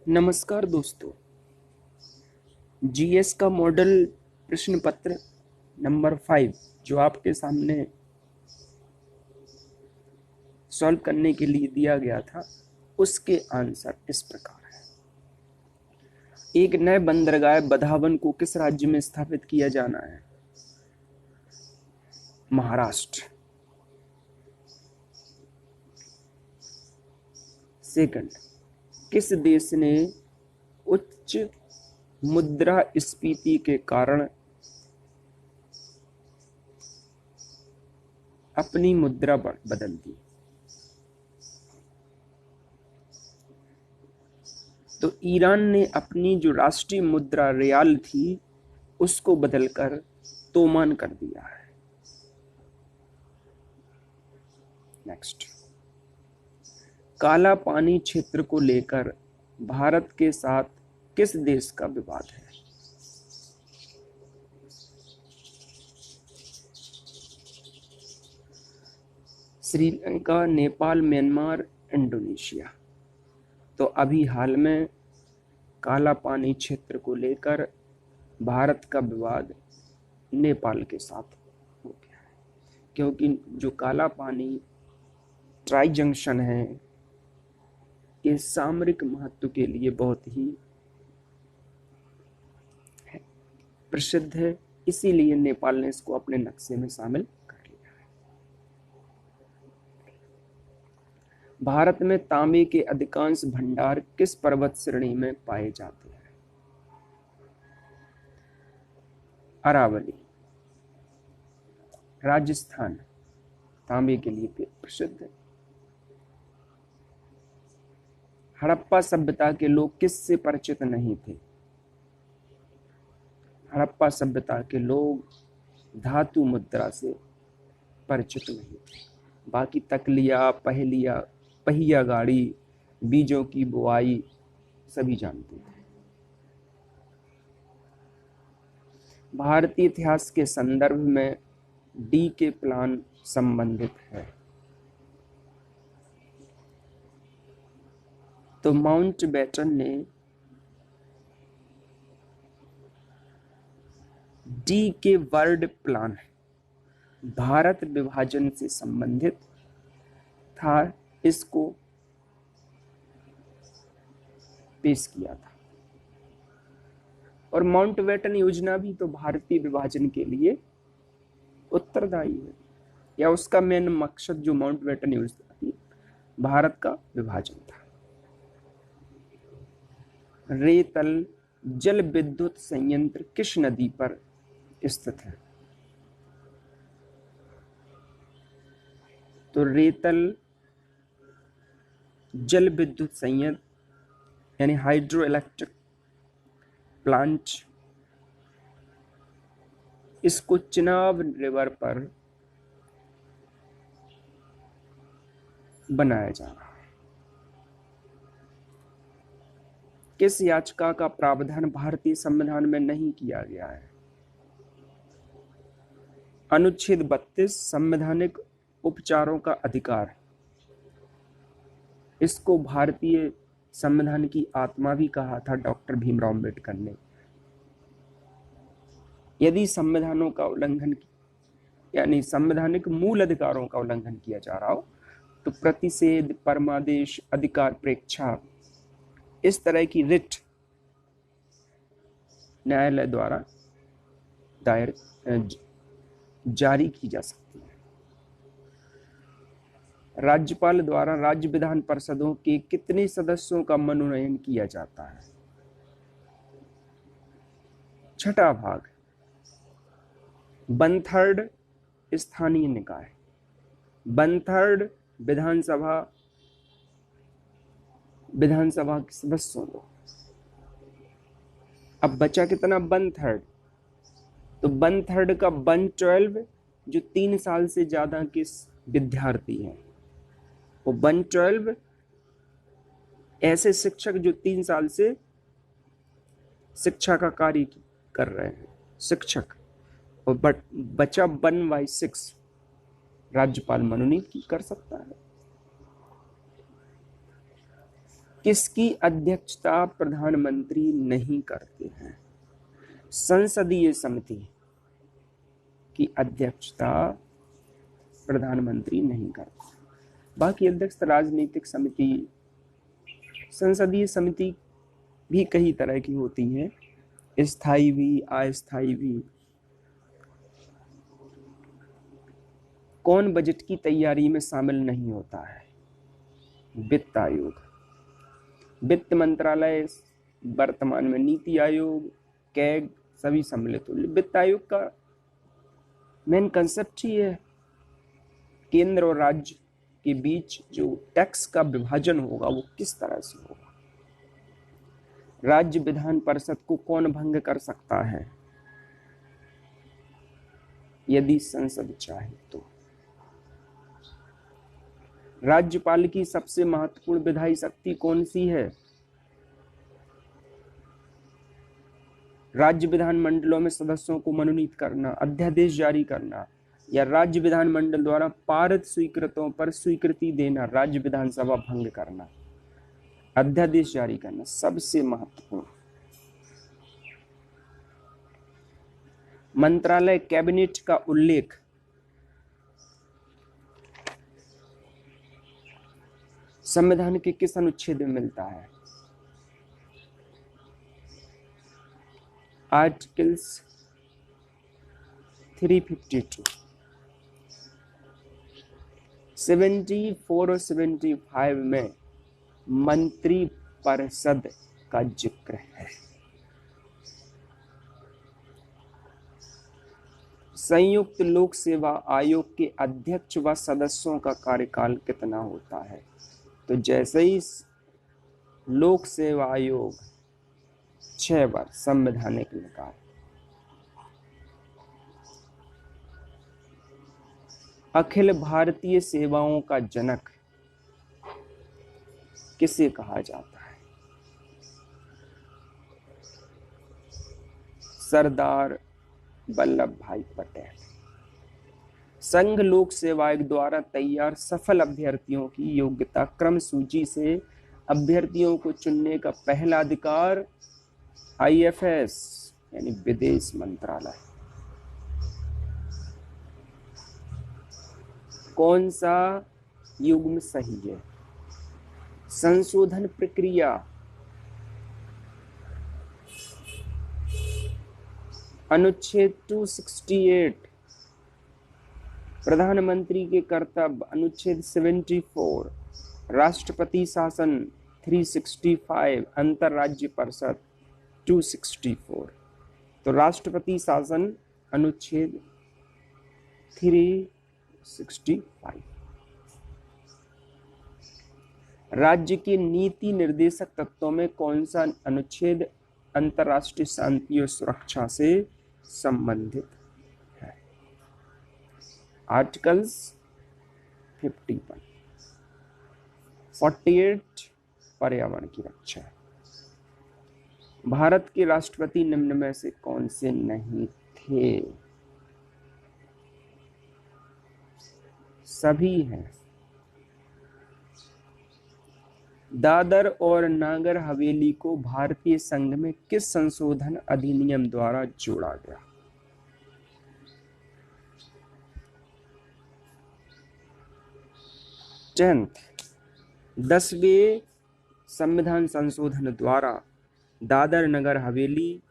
नमस्कार दोस्तों। जीएस का मॉडल प्रश्न पत्र नंबर 5 जो आपके सामने सॉल्व करने के लिए दिया गया था, उसके आंसर इस प्रकार है। एक नए बंदरगाह बधावन को किस राज्य में स्थापित किया जाना है? महाराष्ट्र। सेकंड, किस देश ने उच्च मुद्रास्फीति के कारण अपनी मुद्रा बदल दी? तो ईरान ने अपनी जो राष्ट्रीय मुद्रा रियाल थी उसको बदलकर तोमान कर दिया है। नेक्स्ट, काला पानी क्षेत्र को लेकर भारत के साथ किस देश का विवाद है? Sri Lanka, Nepal, Myanmar, Indonesia. तो अभी हाल में काला पानी क्षेत्र को लेकर भारत का विवाद नेपाल के साथ हो गया है, क्योंकि जो काला पानी ट्राई जंक्शन है ये सामरिक महत्व के लिए बहुत ही प्रसिद्ध है, इसीलिए नेपाल ने इसको अपने नक्शे में शामिल कर लिया है। भारत में तांबे के अधिकांश भंडार किस पर्वत श्रेणी में पाए जाते हैं? अरावली। राजस्थान तांबे के लिए प्रसिद्ध है। हड़प्पा सभ्यता के लोग किससे परिचित नहीं थे? हड़प्पा सभ्यता के लोग धातु मुद्रा से परिचित नहीं थे, बाकी तकलिया, पहिया गाड़ी, बीजों की बुआई सभी जानते थे। भारतीय इतिहास के संदर्भ में डी के प्लान संबंधित है। तो माउंटबेटन ने डी के वर्ल्ड प्लान भारत विभाजन से संबंधित था, इसको पेश किया था। और माउंटबेटन योजना भी तो भारतीय विभाजन के लिए उत्तरदायी है, या उसका मेन मकसद जो माउंटबेटन योजना थी भारत का विभाजन था। रेतल जल विद्युत संयंत्र किस नदी पर स्थित है? तो रेतल जल विद्युत संयंत्र यानी हाइड्रो इलेक्ट्रिक प्लांट, इसको चिनाब रिवर पर बनाया जा रहा है। किस याचिका का प्रावधान भारतीय संविधान में नहीं किया गया है? अनुच्छेद 32 संवैधानिक उपचारों का अधिकार। इसको भारतीय संविधान की आत्मा भी कहा था डॉक्टर भीमराव अम्बेडकर ने। यदि संविधानों का उल्लंघन यानी संवैधानिक मूल अधिकारों का उल्लंघन किया जा रहा हो तो प्रतिषेध, परमादेश, अधिकार प्रेक्षा, इस तरह की रिट न्यायालय द्वारा दायर जारी की जा सकती है। राज्यपाल द्वारा राज्य विधान परिषदों के कितने सदस्यों का मनोनयन किया जाता है? 6वां भाग। 1/3 स्थानीय निकाय, 1/3 विधानसभा के सदस्यों को। अब बचा कितना? 1/3। तो 1/3 का 1/12 जो 3 साल से ज्यादा के विद्यार्थी हैं, वो 1/12 ऐसे शिक्षक जो 3 साल से शिक्षा का कार्य कर रहे हैं, शिक्षक। और बचा 1/6 राज्यपाल मनोनीत कर सकता है। किसकी अध्यक्षता प्रधानमंत्री नहीं करते हैं? संसदीय समिति की अध्यक्षता प्रधानमंत्री नहीं करते। बाकी अध्यक्ष राजनीतिक समिति, संसदीय समिति भी कई तरह की होती है, स्थायी भी अस्थायी भी। कौन बजट की तैयारी में शामिल नहीं होता है? वित्त आयोग। वित्त मंत्रालय, वर्तमान में नीति आयोग, कैग सभी सम्मिलित हो। वित्त आयोग का मेन कंसेप्ट ही है केंद्र और राज्य के बीच जो टैक्स का विभाजन होगा वो किस तरह से होगा। राज्य विधान परिषद को कौन भंग कर सकता है? यदि संसद चाहे तो। राज्यपाल की सबसे महत्वपूर्ण विधायी शक्ति कौन सी है? राज्य विधानमंडलों में सदस्यों को मनोनीत करना, अध्यादेश जारी करना, या राज्य विधानमंडल द्वारा पारित स्वीकृतों पर स्वीकृति देना, राज्य विधानसभा भंग करना, अध्यादेश जारी करना। सबसे महत्वपूर्ण मंत्रालय कैबिनेट का उल्लेख संविधान के किस अनुच्छेद में मिलता है? आर्टिकल्स 352, 74 और 75 में मंत्री परिषद का जिक्र है। संयुक्त लोक सेवा आयोग के अध्यक्ष व सदस्यों का कार्यकाल कितना होता है? तो जैसे ही लोक सेवा आयोग 6 वर्ष संवैधानिक निकाय। अखिल भारतीय सेवाओं का जनक किसे कहा जाता है? सरदार वल्लभ भाई पटेल। संघ लोक सेवा आयोग द्वारा तैयार सफल अभ्यर्थियों की योग्यता क्रम सूची से अभ्यर्थियों को चुनने का पहला अधिकार IFS यानी विदेश मंत्रालय। कौन सा युग्म सही है? संशोधन प्रक्रिया अनुच्छेद 268, प्रधानमंत्री के कर्तव्य अनुच्छेद 74, राष्ट्रपति शासन 365, अंतरराज्य परिषद 264। तो राष्ट्रपति शासन अनुच्छेद 365। राज्य के नीति निर्देशक तत्वों में कौन सा अनुच्छेद अंतरराष्ट्रीय शांति और सुरक्षा से संबंधित है? आर्टिकल्स 51। 48 पर्यावरण की रक्षा। भारत के राष्ट्रपति निम्न में से कौन से नहीं थे? सभी हैं। दादर और नागर हवेली को भारतीय संघ में किस संशोधन अधिनियम द्वारा जोड़ा गया? टेंथ 10वें संविधान संशोधन द्वारा दादर नगर हवेली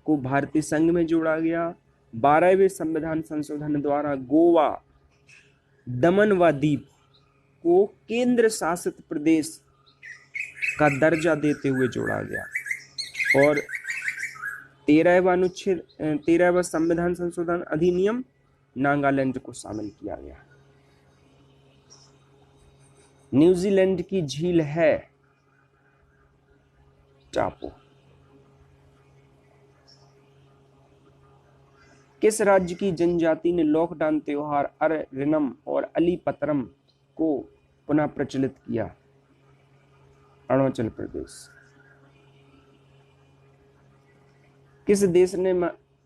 को भारतीय संघ में जोड़ा गया। 12वें संविधान संशोधन द्वारा गोवा, दमन व दीव को केंद्र शासित प्रदेश का दर्जा देते हुए जोड़ा गया। और 13वां संविधान संशोधन अधिनियम नागालैंड को शामिल किया गया। न्यूजीलैंड की झील है टापू। किस राज्य की जनजाति ने लॉकडाउन त्योहार अररिनम और अलीपत्रम को पुनः प्रचलित किया? अरुणाचल प्रदेश।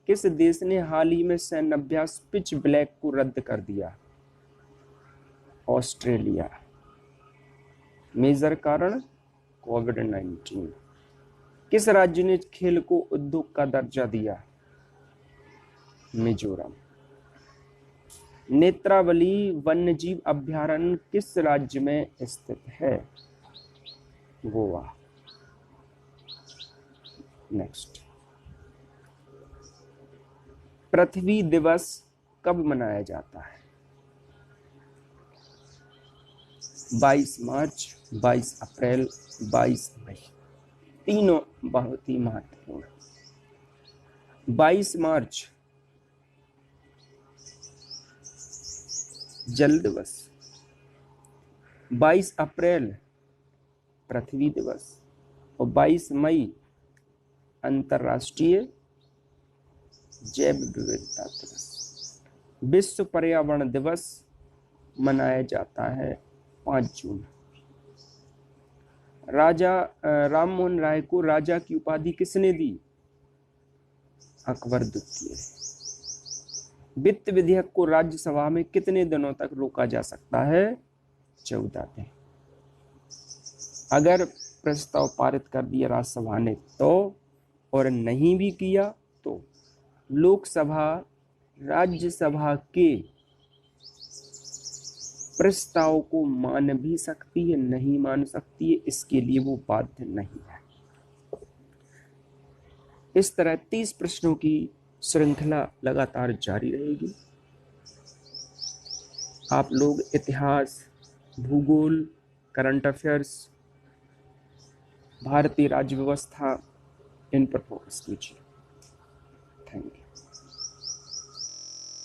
किस देश ने हाल ही में सैन्य अभ्यास पिच ब्लैक को रद्द कर दिया? ऑस्ट्रेलिया। मेजर कारण कोविड-19। किस राज्य ने खेल को उद्योग का दर्जा दिया? मिजोरम। नेत्रावली वन्यजीव अभयारण्य किस राज्य में स्थित है? गोवा। नेक्स्ट, पृथ्वी दिवस कब मनाया जाता है? 22 मार्च, 22 अप्रैल, 22 मई। तीनों बहुत ही महत्वपूर्ण। 22 मार्च जल दिवस, 22 अप्रैल पृथ्वी दिवस और 22 मई अंतर्राष्ट्रीय जैव विविधता दिवस। विश्व पर्यावरण दिवस मनाया जाता है 5 जून। राजा राम मोहन राय को राजा की उपाधि किसने दी? अकबर द्वितीय। वित्त विधेयक को राज्यसभा में कितने दिनों तक रोका जा सकता है? 14 दिन। अगर प्रस्ताव पारित कर दिया राज्यसभा ने तो, और नहीं भी किया तो लोकसभा राज्यसभा के प्रस्ताव को मान भी सकती है, नहीं मान सकती है, इसके लिए वो बाध्य नहीं है। इस तरह 30 प्रश्नों की श्रृंखला लगातार जारी रहेगी। आप लोग इतिहास, भूगोल, करंट अफेयर्स, भारतीय राज्य व्यवस्था, इन पर फोकस कीजिए।